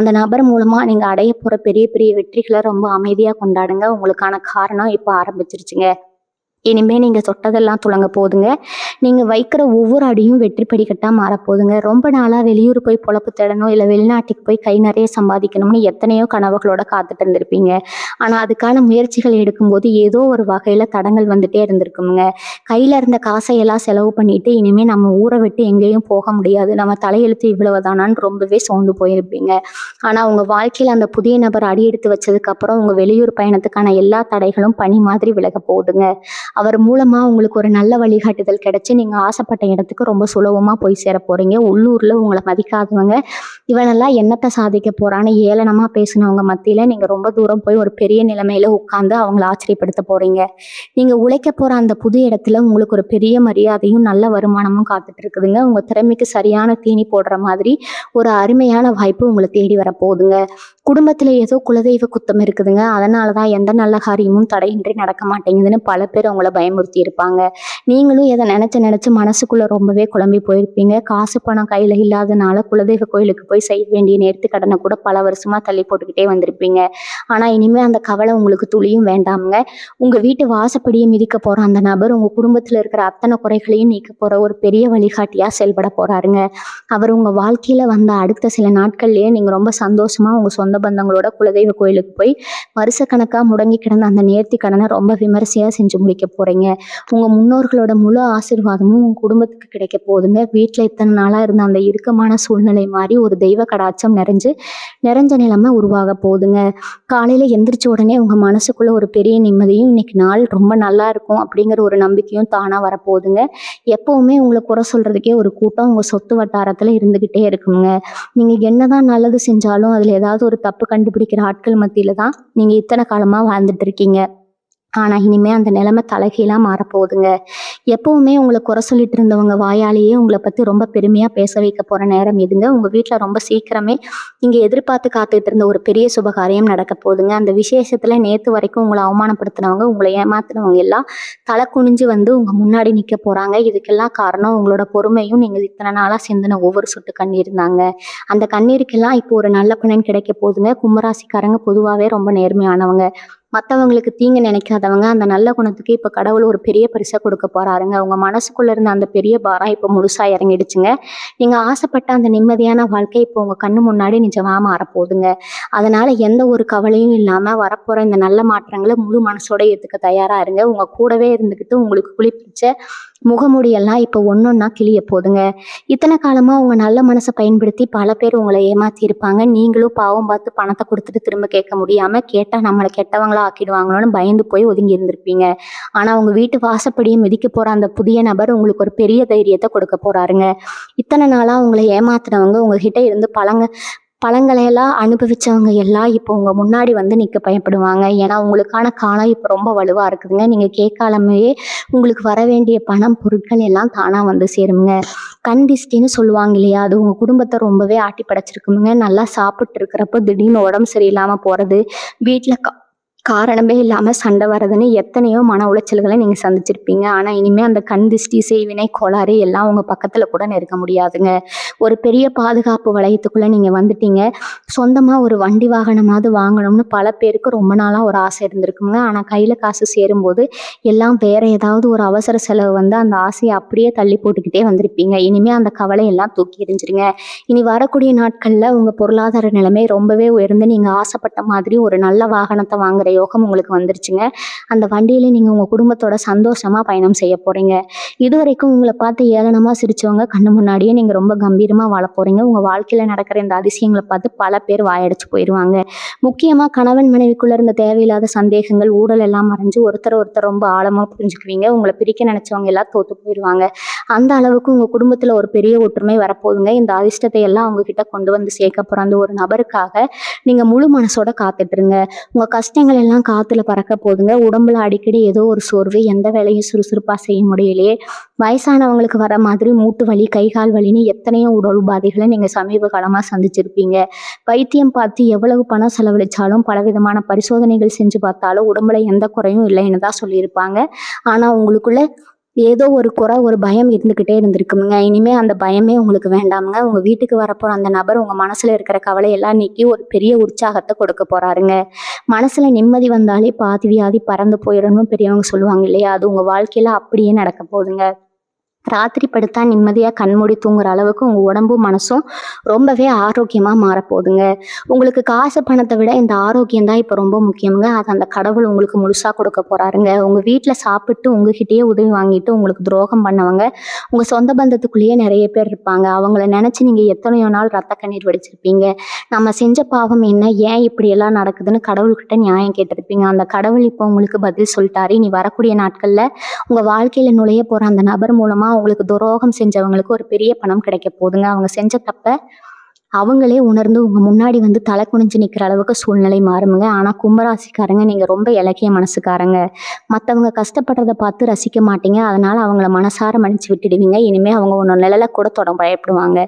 அந்த நபர் மூலமாக நீங்கள் அடைய போகிற பெரிய பெரிய வெற்றிகளை ரொம்ப அமைதியாக கொண்டாடுங்க. உங்களுக்கான காரணம் இப்போ ஆரம்பிச்சிருச்சுங்க. இனிமேல் நீங்கள் தொட்டதெல்லாம் துளங்க போகுதுங்க. நீங்கள் வைக்கிற ஒவ்வொரு அடியும் வெற்றி படிக்கட்டாக மாறப்போகுதுங்க. ரொம்ப நாளாக வெளியூர் போய் பொழப்பு தேடணும் இல்லை வெளிநாட்டுக்கு போய் கை நிறைய சம்பாதிக்கணும்னு எத்தனையோ கனவுகளோட காத்துட்டு இருந்திருப்பீங்க. ஆனால் அதுக்கான முயற்சிகள் எடுக்கும்போது ஏதோ ஒரு வகையில் தடங்கள் வந்துட்டே இருந்திருக்குங்க. கையில் இருந்த காசையெல்லாம் செலவு பண்ணிட்டு இனிமேல் நம்ம ஊரை விட்டு எங்கேயும் போக முடியாது, நம்ம தலையெழுத்து இவ்வளவுதானான்னு ரொம்பவே சோர்ந்து போயிருப்பீங்க. ஆனால் உங்கள் வாழ்க்கையில் அந்த புதிய நபர் அடி எடுத்து வச்சதுக்கப்புறம் உங்கள் வெளியூர் பயணத்துக்கான எல்லா தடைகளும் பனி மாதிரி விலக போகுதுங்க. அவர் மூலமா உங்களுக்கு ஒரு நல்ல வழிகாட்டுதல் கிடைச்சி நீங்க ஆசைப்பட்ட இடத்துக்கு ரொம்ப சுலபமா போய் சேர போறீங்க. உள்ளூர்ல உங்களை மதிக்காதவங்க இவனெல்லாம் என்னத்தை சாதிக்க போறான்னு ஏளனமா பேசினவங்க மத்தியில நீங்க ரொம்ப தூரம் போய் ஒரு பெரிய நிலைமையில உட்கார்ந்து அவங்கள ஆச்சரியப்படுத்த போறீங்க. நீங்க உழைக்க போற அந்த புது இடத்துல உங்களுக்கு ஒரு பெரிய மரியாதையும் நல்ல வருமானமும் காத்துட்டு இருக்குதுங்க. உங்க திறமைக்கு சரியான தீனி போடுற மாதிரி ஒரு அருமையான வாய்ப்பு உங்களை தேடி வர போகுதுங்க. குடும்பத்துல ஏதோ குலதெய்வ குத்தம் இருக்குதுங்க, அதனாலதான் எந்த நல்ல காரியமும் தடையின்றி நடக்க மாட்டேங்குதுன்னு பல பேர் உங்களை பயமுறுத்தி இருப்பாங்க. நீங்களும் இதை நினைச்சு மனசுக்குள்ள ரொம்பவே குழம்பி போயிருப்பீங்க. காசு பணம் கையில இல்லாதனால குலதெய்வ கோயிலுக்கு போய் செய்ய வேண்டிய நேர்த்தி கடனை கூட பல வருஷமா தள்ளி போட்டுக்கிட்டே வந்திருப்பீங்க. ஆனா இனிமே அந்த கவலை உங்களுக்கு துளியும் வேண்டாமுங்க. உங்க வீட்டு வாசப்படியை மிதிக்க போற அந்த நபர் உங்க குடும்பத்துல இருக்கிற அத்தனை குறைகளையும் நீக்க போற ஒரு பெரிய வழிகாட்டியா செயல்பட போறாருங்க. அவர் உங்க வாழ்க்கையில வந்த அடுத்த சில நாட்கள்லயே நீங்க ரொம்ப சந்தோஷமா உங்க சொந்த பந்தங்களோட குலதெய்வ கோயிலுக்கு போய் வருஷக்கணக்கா முடங்கி கிடந்த அந்த நேர்த்தி கடனை ரொம்ப விமரிசையா செஞ்சு முடிக்க போறீங்க. உங்க முன்னோர்களோட முழு ஆசீர்வாதமும் உங்க குடும்பத்துக்கு கிடைக்க போகுதுங்க. வீட்டுல இத்தனை நாளா இருந்த அந்த இறுக்கமான சூழ்நிலை மாதிரி ஒரு தெய்வ கடாட்சம் நிறைஞ்ச நிலைமை உருவாக போகுதுங்க. காலையில எந்திரிச்ச உடனே உங்க மனசுக்குள்ள ஒரு பெரிய நிம்மதியும் இன்னைக்கு நாள் ரொம்ப நல்லா இருக்கும் அப்படிங்கிற ஒரு நம்பிக்கையும் தானா வரப்போகுதுங்க. எப்பவுமே உங்களை குறை சொல்றதுக்கே ஒரு கூட்டம் உங்க சொத்து வட்டாரத்துல இருந்துகிட்டே இருக்குங்க. நீங்க என்னதான் நல்லது செஞ்சாலும் அதுல ஏதாவது ஒரு தப்பு கண்டுபிடிக்கிற ஆட்கள் மத்தியில தான் நீங்க இத்தனை காலமா வாழ்ந்துட்டு இருக்கீங்க. ஆனா இனிமே அந்த நிலைமை தலைகீழா மாறப்போகுதுங்க. எப்பவுமே உங்களை குறை சொல்லிட்டு இருந்தவங்க வாயாலேயே உங்களை பத்தி ரொம்ப பெருமையா பேச வைக்க போற நேரம் இதுங்க. உங்க வீட்டுல ரொம்ப சீக்கிரமே நீங்க எதிர்பார்த்து காத்துட்டு இருந்த ஒரு பெரிய சுபகாரியம் நடக்க போகுதுங்க. அந்த விசேஷத்துல நேத்து வரைக்கும் உங்களை அவமானப்படுத்தினவங்க, உங்களை ஏமாத்தினவங்க எல்லாம் தலை குனிஞ்சு வந்து உங்க முன்னாடி நிக்க போறாங்க. இதுக்கெல்லாம் காரணம் உங்களோட பொறுமையும் நீங்க இத்தனை நாளா சிந்தின ஒவ்வொரு சொட்டு கண்ணீர் தாங்க. அந்த கண்ணீருக்கெல்லாம் இப்போ ஒரு நல்ல பலன் கிடைக்க போகுதுங்க. கும்பராசிக்காரங்க பொதுவாகவே ரொம்ப நேர்மையானவங்க. மற்றவங்களுக்கு தீங்கு நினைக்காதவங்க. அந்த நல்ல குணத்துக்கு இப்போ கடவுள் ஒரு பெரிய பரிசை கொடுக்க போறாருங்க. உங்க மனசுக்குள்ள இருந்த அந்த பெரிய பாரம் இப்போ முழுசா இறங்கிடுச்சுங்க. நீங்க ஆசைப்பட்ட அந்த நிம்மதியான வாழ்க்கை இப்போ உங்க கண்ணு முன்னாடி நிஜமா மாறப்போகுதுங்க. அதனால எந்த ஒரு கவலையும் இல்லாம வரப்போற இந்த நல்ல மாற்றங்களை முழு மனசோட ஏத்துக்க தயாரா இருங்க. உங்க கூடவே இருந்துகிட்டு உங்களுக்கு குளிப்பிச்ச முகமூடியெல்லாம் இப்போ ஒன்னொன்னா கிளிய போதுங்க. இத்தனை காலமா உங்க நல்ல மனசை பயன்படுத்தி பல பேர் உங்களை ஏமாத்தி இருப்பாங்க. நீங்களும் பாவம் பார்த்து பணத்தை கொடுத்துட்டு திரும்ப கேட்க முடியாம கேட்டா நம்மளை கெட்டவங்களா ஆக்கிடுவாங்களோன்னு பயந்து போய் ஒதுங்கி இருந்திருப்பீங்க. ஆனா உங்க வீட்டு வாசப்படியை மிதிக்க போற அந்த புதிய நபர் உங்களுக்கு ஒரு பெரிய தைரியத்தை கொடுக்க போறாருங்க. இத்தனை நாளா உங்களை ஏமாத்துறவங்க உங்ககிட்ட இருந்து பழங்களையெல்லாம் அனுபவிச்சவங்க எல்லாம் இப்போ உங்க முன்னாடி வந்து நிற்க பயப்படுவாங்க. ஏன்னா உங்களுக்கான காலம் இப்போ ரொம்ப வலுவா இருக்குதுங்க. நீங்க கேட்காலமே உங்களுக்கு வர வேண்டிய பணம் பொருட்கள் எல்லாம் தானா வந்து சேருங்க. கண் திஷ்டின்னு சொல்லுவாங்க இல்லையா, அது உங்க குடும்பத்தை ரொம்பவே ஆட்டி படைச்சிருக்குங்க. நல்லா சாப்பிட்டு இருக்கிறப்போ திடீர்னு உடம்பு சரியில்லாம போறது, வீட்டுல காரணமே இல்லாமல் சண்டை வர்றதுன்னு எத்தனையோ மன உளைச்சல்களை நீங்கள் சந்திச்சிருப்பீங்க. ஆனால் இனிமேல் அந்த கண் திஷ்டி, செய்வினை, கோளாறு எல்லாம் உங்கள் பக்கத்தில் கூட நெருங்க முடியாதுங்க. ஒரு பெரிய பாதுகாப்பு வளையத்துக்குள்ளே நீங்கள் வந்துட்டீங்க. சொந்தமாக ஒரு வண்டி வாகனமாவது வாங்கணும்னு பல பேருக்கு ரொம்ப நாளாக ஒரு ஆசை இருந்திருக்குங்க. ஆனால் கையில் காசு சேரும்போது எல்லாம் வேற ஏதாவது ஒரு அவசர செலவு வந்து அந்த ஆசையை அப்படியே தள்ளி போட்டுக்கிட்டே வந்திருப்பீங்க. இனிமேல் அந்த கவலையெல்லாம் தூக்கி எறிஞ்சிருங்க. இனி வரக்கூடிய நாட்களில் உங்கள் பொருளாதார நிலைமை ரொம்பவே உயர்ந்து நீங்கள் ஆசைப்பட்ட மாதிரி ஒரு நல்ல வாகனத்தை வாங்குற யோகம் உங்களுக்கு வந்துருச்சுங்க. அந்த வண்டியில நீங்க உங்க குடும்பத்தோட சந்தோஷமா பயணம் செய்ய போறீங்க. இதுவரைக்கும் உங்களை பார்த்து ஏளனமா சிரிச்சவங்க கண்ணு முன்னாடியே நீங்க ரொம்ப கம்பீரமா வாழ போறீங்க. உங்க வாழ்க்கையில நடக்கிற இந்த அதிசயங்களை பார்த்து பல பேர் வாயடிச்சு போயிடுவாங்க. முக்கியமா கணவன் மனைவிக்குள்ள இருந்த தேவையில்லாத சந்தேகங்கள், ஊழல் எல்லாம் மறைஞ்சு ஒருத்தர் ரொம்ப ஆழமா புரிஞ்சுக்குவீங்க. உங்களை பிரிக்க நினைச்சவங்க எல்லாம் தோத்து போயிடுவாங்க. அந்த அளவுக்கு உங்க குடும்பத்துல ஒரு பெரிய ஒற்றுமை வரப்போகுதுங்க. இந்த அதிர்ஷ்டத்தை எல்லாம் உங்ககிட்ட கொண்டு வந்து சேர்க்க போற அந்த ஒரு நபருக்காக நீங்க முழு மனசோட காத்துட்டுருங்க. உங்க கஷ்டங்கள் எல்லாம் காத்துல பறக்க போதுங்க. உடம்புல அடிக்கடி ஏதோ ஒரு சோர்வு, எந்த வேலையும் சுறுசுறுப்பா செய்ய முடியலையே, வயசானவங்களுக்கு வர மாதிரி மூட்டு வலி, கைகால் வலின்னு எத்தனையோ உடல் உபாதைகளை நீங்க சமீப காலமா சந்திச்சிருப்பீங்க. வைத்தியம் பார்த்து எவ்வளவு பணம் செலவழிச்சாலும், பலவிதமான பரிசோதனைகள் செஞ்சு பார்த்தாலும் உடம்புல எந்த குறையும் இல்லைன்னு தான் சொல்லியிருப்பாங்க. ஆனா உங்களுக்குள்ள ஏதோ ஒரு குறை, ஒரு பயம் இருந்துக்கிட்டே இருந்திருக்குங்க. இனிமே அந்த பயமே உங்களுக்கு வேண்டாமுங்க. உங்க வீட்டுக்கு வரப்போற அந்த நபர் உங்க மனசுல இருக்கிற கவலையெல்லாம் நீக்கி ஒரு பெரிய உற்சாகத்தை கொடுக்க போறாருங்க. மனசுல நிம்மதி வந்தாலே பாதி வியாதி பறந்து போயிடணும்னு பெரியவங்க சொல்லுவாங்க இல்லையா? அது உங்க வாழ்க்கையில அப்படியே நடக்க போகுதுங்க. ராத்திரி படுத்தா நிம்மதியாக கண்மூடி தூங்குற அளவுக்கு உங்கள் உடம்பும் மனசும் ரொம்பவே ஆரோக்கியமாக மாறப்போகுதுங்க. உங்களுக்கு காசு பணத்தை விட இந்த ஆரோக்கியம் தான் இப்போ ரொம்ப முக்கியங்க. அது அந்த கடவுள் உங்களுக்கு முழுசாக கொடுக்க போகிறாருங்க. உங்கள் வீட்டில் சாப்பிட்டு உங்ககிட்டயே உதவி வாங்கிட்டு உங்களுக்கு துரோகம் பண்ணவங்க உங்கள் சொந்த பந்தத்துக்குள்ளேயே நிறைய பேர் இருப்பாங்க. அவங்கள நினச்சி நீங்கள் எத்தனையோ நாள் ரத்த கண்ணீர் வடிச்சிருப்பீங்க. நம்ம செஞ்ச பாவம் என்ன, ஏன் இப்படியெல்லாம் நடக்குதுன்னு கடவுள்கிட்ட நியாயம் கேட்டிருப்பீங்க. அந்த கடவுள் இப்போ உங்களுக்கு பதில் சொல்லிட்டாரு. இனி வரக்கூடிய நாட்களில் உங்கள் வாழ்க்கையில் நுழைய போகிற அந்த நபர் மூலமாக உங்களுக்கு துரோகம் செஞ்சவங்களுக்கு ஒரு பெரிய பணம் கிடைக்க போகுதுங்க. அவங்க செஞ்ச தப்ப அவங்களே உணர்ந்து உங்க முன்னாடி வந்து தலை குனிஞ்சு நிற்கிற அளவுக்கு சூழ்நிலை மாறுமுங்க. ஆனால் கும்பராசிக்காரங்க நீங்கள் ரொம்ப இலக்கிய மனசுக்காரங்க. மற்றவங்க கஷ்டப்படுறத பார்த்து ரசிக்க மாட்டீங்க. அதனால அவங்கள மனசார மன்னிச்சு விட்டுடுவீங்க. இனிமேல் அவங்க ஒன்று நிழலை கூட தொட பயப்படுவாங்க.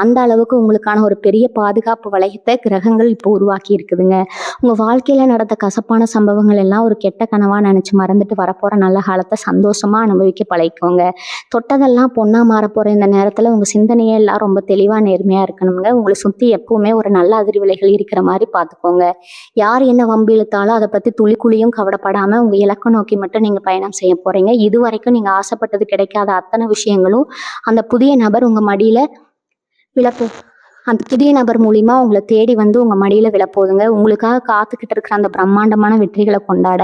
அந்த அளவுக்கு உங்களுக்கான ஒரு பெரிய பாதுகாப்பு வளையத்தை கிரகங்கள் இப்போ உருவாக்கி இருக்குதுங்க. உங்கள் வாழ்க்கையில் நடந்த கசப்பான சம்பவங்கள் எல்லாம் ஒரு கெட்ட கனவாக நினச்சி மறந்துட்டு வரப்போகிற நல்ல காலத்தை சந்தோஷமாக அனுபவிக்க பழகிக்கோங்க. தொட்டதெல்லாம் பொண்ணா மாற போகிற இந்த நேரத்தில் உங்கள் சிந்தனையே எல்லாம் ரொம்ப தெளிவாக நேர்மையாக இருக்கணுங்க. உங்களை சுற்றி எப்பவுமே ஒரு நல்ல அதிர்வலைகள் இருக்கிற மாதிரி பார்த்துக்கோங்க. யார் என்ன வம்பு இழுத்தாலும் அதை பற்றி துளிக்குழியும் கவலைப்படாமல் உங்கள் இலக்கை நோக்கி மட்டும் நீங்கள் பயணம் செய்ய போகிறீங்க. இது வரைக்கும் நீங்கள் ஆசைப்பட்டது கிடைக்காத அத்தனை விஷயங்களும் அந்த புதிய நபர் உங்கள் மடியில் விழப்போ அந்த புதிய நபர் மூலிமா உங்களை தேடி வந்து உங்கள் மடியில் விழப்போகுதுங்க. உங்களுக்காக காத்துக்கிட்டு இருக்கிற அந்த பிரம்மாண்டமான வெற்றிகளை கொண்டாட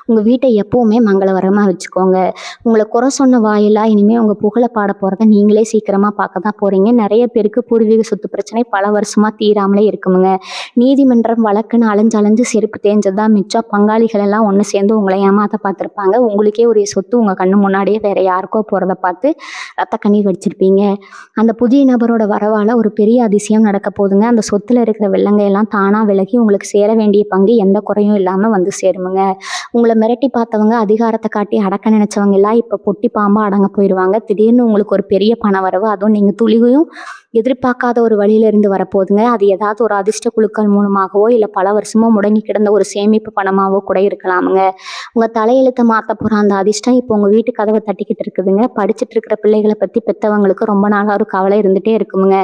உங்கள் வீட்டை எப்போவுமே மங்களகரமாக வச்சுக்கோங்க. உங்களை குறை சொன்ன வாயிலாக இனிமேல் உங்கள் புகழை பாட போகிறத நீங்களே சீக்கிரமாக பார்க்க தான் போகிறீங்க. நிறைய பேருக்கு பூர்வீக சொத்து பிரச்சனை பல வருஷமாக தீராமலே இருக்குமுங்க. நீதிமன்றம் வழக்குன்னு அலைஞ்சு செருப்பு தேஞ்சது தான் மிச்சம். பங்காளிகள் எல்லாம் ஒன்று சேர்ந்து உங்களை ஏமாற்ற பார்த்துருப்பாங்க. உங்களுக்கே உரிய சொத்து உங்கள் கண்ணு முன்னாடியே வேறு யாருக்கோ போகிறத பார்த்து ரத்த கண்ணீர் வடிச்சிருப்பீங்க. அந்த புதிய நபரோட வரவால் ஒரு பெரிய அதிசயம் நடக்க போகுதுங்க. அந்த சொத்துல இருக்கிற வெள்ளங்கையெல்லாம் தானாக விலகி உங்களுக்கு சேர வேண்டிய பங்கு எந்த குறையும் இல்லாமல் வந்து சேருமுங்க. உங்களை மிரட்டி பார்த்தவங்க, அதிகாரத்தை காட்டி அடக்க நினைச்சவங்க எல்லாம் இப்போ பொட்டி பாம்பா அடங்க போயிடுவாங்க. திடீர்னு உங்களுக்கு ஒரு பெரிய பண வரவு, அதுவும் நீங்கள் துளிவையும் எதிர்பார்க்காத ஒரு வழியிலிருந்து வரப்போகுதுங்க. அது ஏதாவது ஒரு அதிர்ஷ்ட குழுக்கள் மூலமாகவோ இல்லை பல வருஷமோ முடங்கி கிடந்த ஒரு சேமிப்பு பணமாகவோ கூட இருக்கலாமுங்க. உங்கள் தலையெழுத்தை மாற்ற போகிற அந்த அதிர்ஷ்டம் இப்போ உங்கள் வீட்டு கதவை தட்டிக்கிட்டு இருக்குதுங்க. படிச்சுட்டு இருக்கிற பிள்ளைகளை பற்றி பெற்றவங்களுக்கு ரொம்ப நாளாக ஒரு கவலை இருந்துகிட்டே இருக்குமுங்க.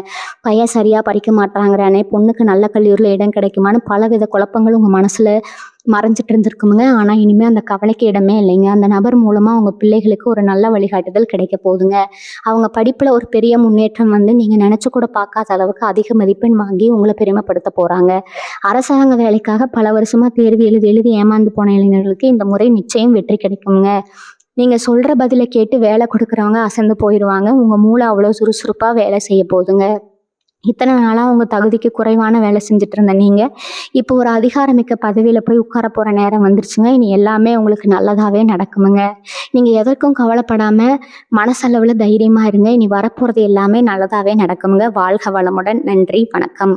பையன் சரியாக படிக்க மாட்டாங்கிறானே, பொண்ணுக்கு நல்ல கல்லூரியில் இடம் கிடைக்குமான்னு பலவித குழப்பங்கள் உங்கள் மனசில் மறைஞ்சிட்டு இருந்திருக்குமுங்க. ஆனால் இனிமேல் அந்த கவலைக்கு இடமே இல்லைங்க. அந்த நபர் மூலமாக உங்கள் பிள்ளைகளுக்கு ஒரு நல்ல வழிகாட்டுதல் கிடைக்க போகுதுங்க. அவங்க படிப்பில் ஒரு பெரிய முன்னேற்றம் வந்து நீங்கள் நினச்சி கூட பார்க்காத அளவுக்கு அதிக மதிப்பெண் வாங்கி உங்களை பெருமைப்படுத்த போகிறாங்க. அரசாங்க வேலைக்காக பல வருஷமாக தேர்வு எழுதி ஏமாந்து போன இளைஞர்களுக்கு இந்த முறை நிச்சயம் வெற்றி கிடைக்குங்க. நீங்கள் சொல்கிற பதிலை கேட்டு வேலை கொடுக்குறவங்க அசந்து போயிடுவாங்க. உங்கள் மூளை அவ்வளோ சுறுசுறுப்பாக வேலை செய்ய போகுதுங்க. இத்தனை நாளாக உங்கள் தகுதிக்கு குறைவான வேலை செஞ்சுட்டு இருந்த நீங்கள் இப்போ ஒரு அதிகாரமிக்க பதவியில் போய் உட்கார போகிற நேரம் வந்துருச்சுங்க. இனி எல்லாமே உங்களுக்கு நல்லதாகவே நடக்குமுங்க. நீங்கள் எதற்கும் கவலைப்படாமல் மனசளவில் தைரியமாக இருங்க. இனி வரப்போகிறது எல்லாமே நல்லதாகவே நடக்குமுங்க. வாழ்க வளமுடன். நன்றி, வணக்கம்.